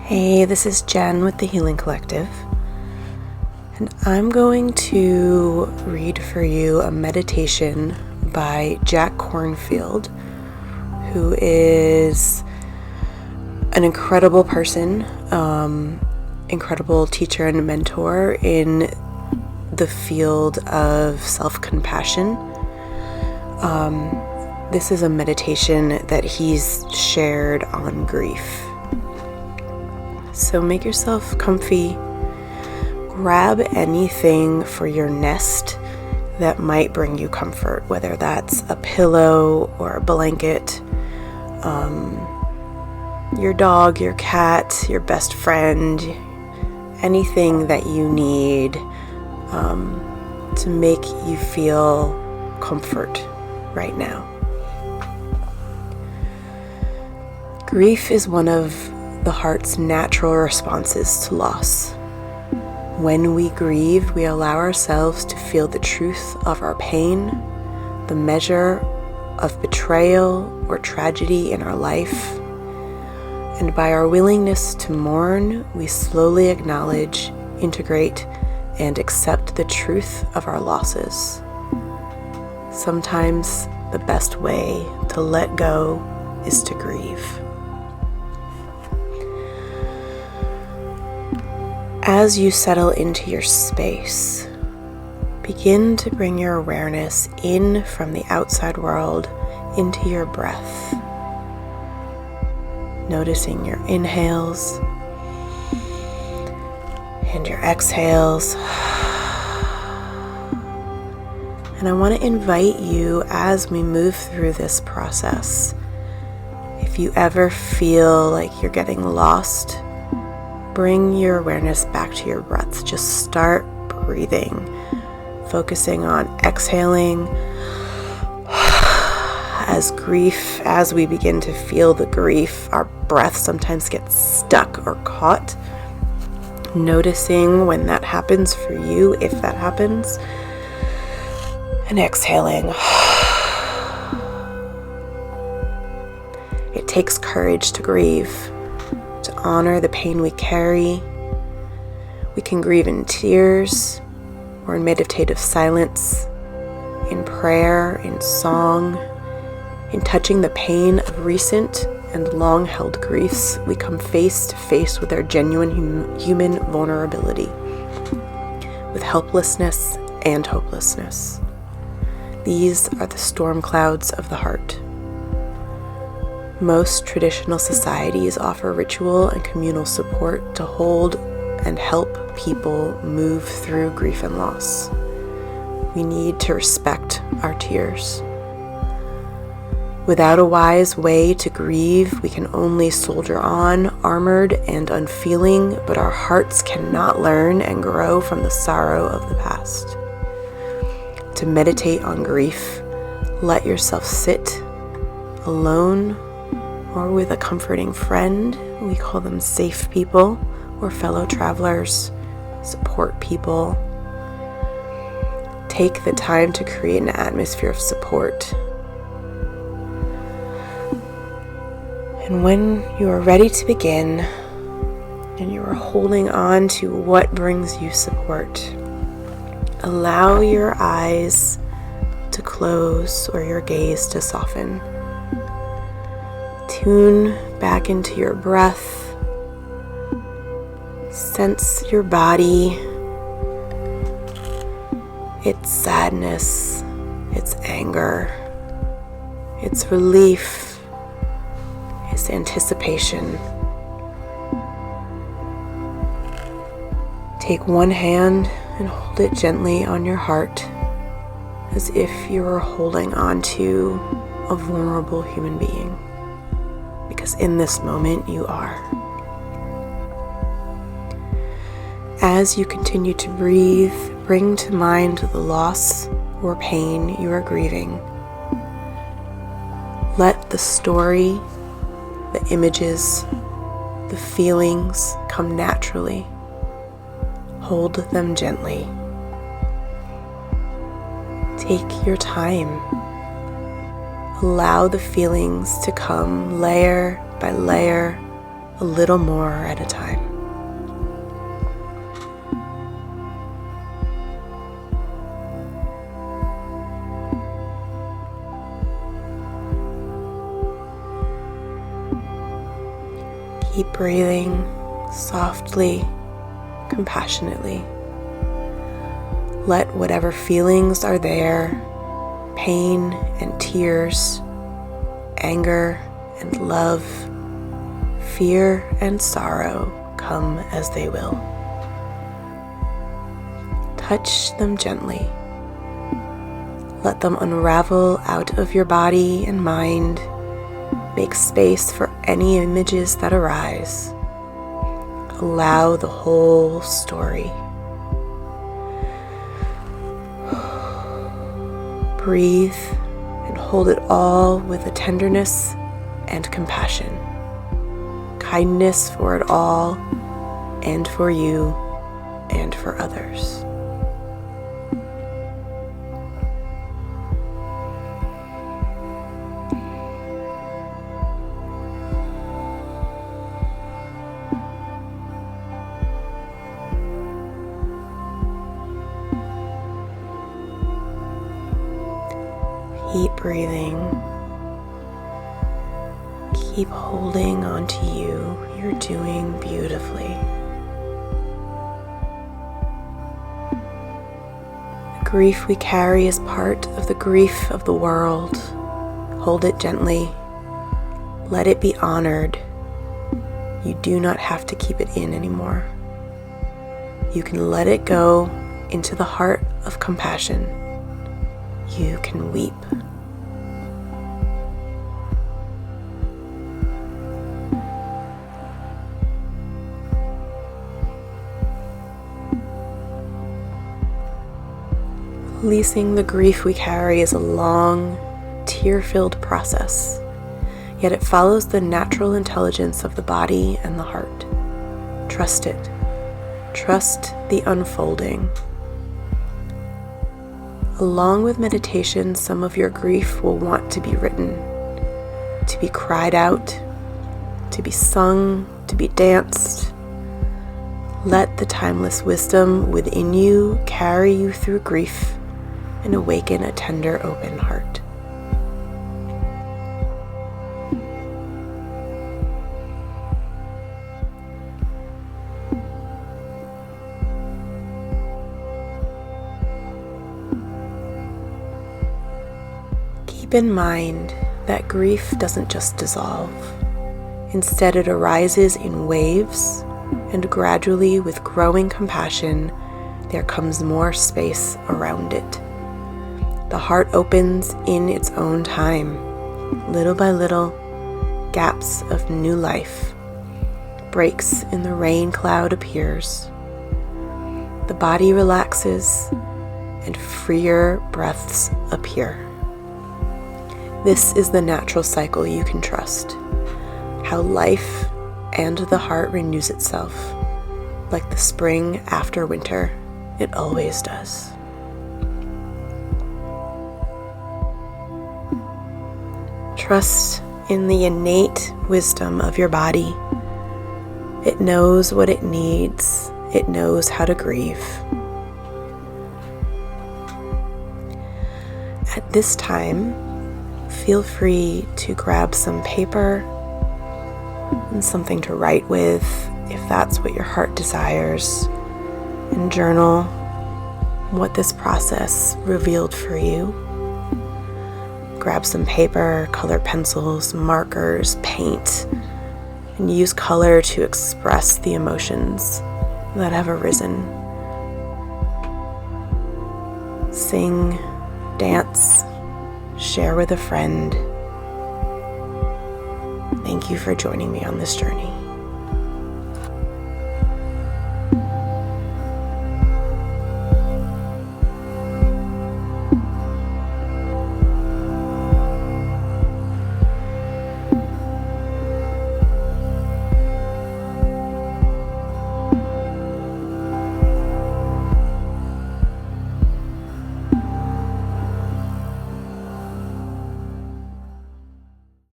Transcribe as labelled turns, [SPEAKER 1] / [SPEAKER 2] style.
[SPEAKER 1] Hey, this is Jenn with the Healing Collective, and I'm going to read for you a meditation by Jack Kornfeild, who is an incredible person, incredible teacher and mentor in the field of self-compassion. This is a meditation that he's shared on grief. So make yourself comfy, grab anything for your nest that might bring you comfort, whether that's a pillow or a blanket, your dog, your cat, your best friend, anything that you need to make you feel comfort right now. Grief is one of the heart's natural responses to loss. When we grieve, we allow ourselves to feel the truth of our pain, the measure of betrayal or tragedy in our life, and by our willingness to mourn, we slowly acknowledge, integrate, and accept the truth of our losses. Sometimes the best way to let go is to grieve. As you settle into your space, begin to bring your awareness in from the outside world into your breath, noticing your inhales and your exhales. And I want to invite you as we move through this process, if you ever feel like you're getting lost, bring your awareness back to your breath. Just start breathing, focusing on exhaling as we begin to feel the grief, our breath sometimes gets stuck or caught. Noticing when that happens for you, if that happens, and exhaling. It takes courage to grieve, to honor the pain we carry. We can grieve in tears or in meditative silence, in prayer, in song, in touching the pain of recent and long-held griefs. We come face to face with our genuine human vulnerability, with helplessness and hopelessness. These are the storm clouds of the heart. Most traditional societies offer ritual and communal support to hold and help people move through grief and loss. We need to respect our tears. Without a wise way to grieve, we can only soldier on, armored and unfeeling, but our hearts cannot learn and grow from the sorrow of the past. To meditate on grief, let yourself sit alone or with a comforting friend. We call them safe people or fellow travelers, support people. Take the time to create an atmosphere of support. And when you are ready to begin and you are holding on to what brings you support, allow your eyes to close or your gaze to soften. Tune back into your breath. Sense your body, its sadness, its anger, its relief, its anticipation. Take one hand and hold it gently on your heart, as if you were holding on to a vulnerable human being. Because in this moment you are. As you continue to breathe, bring to mind the loss or pain you are grieving. Let the story, the images, the feelings come naturally. Hold them gently. Take your time. Allow the feelings to come layer by layer, a little more at a time. Keep breathing softly, compassionately. Let whatever feelings are there, pain and tears, anger and love, fear and sorrow, come as they will. Touch them gently. Let them unravel out of your body and mind. Make space for any images that arise. Allow the whole story. Breathe and hold it all with a tenderness and compassion. Kindness for it all, and for you, and for others. Keep breathing. Keep holding on to you. You're doing beautifully. The grief we carry is part of the grief of the world. Hold it gently. Let it be honored. You do not have to keep it in anymore. You can let it go into the heart of compassion. You can weep. Releasing the grief we carry is a long, tear-filled process, yet it follows the natural intelligence of the body and the heart. Trust it. Trust the unfolding. Along with meditation, some of your grief will want to be written, to be cried out, to be sung, to be danced. Let the timeless wisdom within you carry you through grief and awaken a tender, open heart. Keep in mind that grief doesn't just dissolve. Instead, it arises in waves, and gradually, with growing compassion, there comes more space around it. The heart opens in its own time. Little by little, gaps of new life. Breaks in the rain cloud appears. The body relaxes, and freer breaths appear. This is the natural cycle you can trust. How life and the heart renews itself, like the spring after winter. It always does. Trust in the innate wisdom of your body. It knows what it needs. It knows how to grieve. At this time, feel free to grab some paper and something to write with, if that's what your heart desires, and journal what this process revealed for you. Grab some paper, colored pencils, markers, paint, and use color to express the emotions that have arisen. Sing, dance, share with a friend. Thank you for joining me on this journey.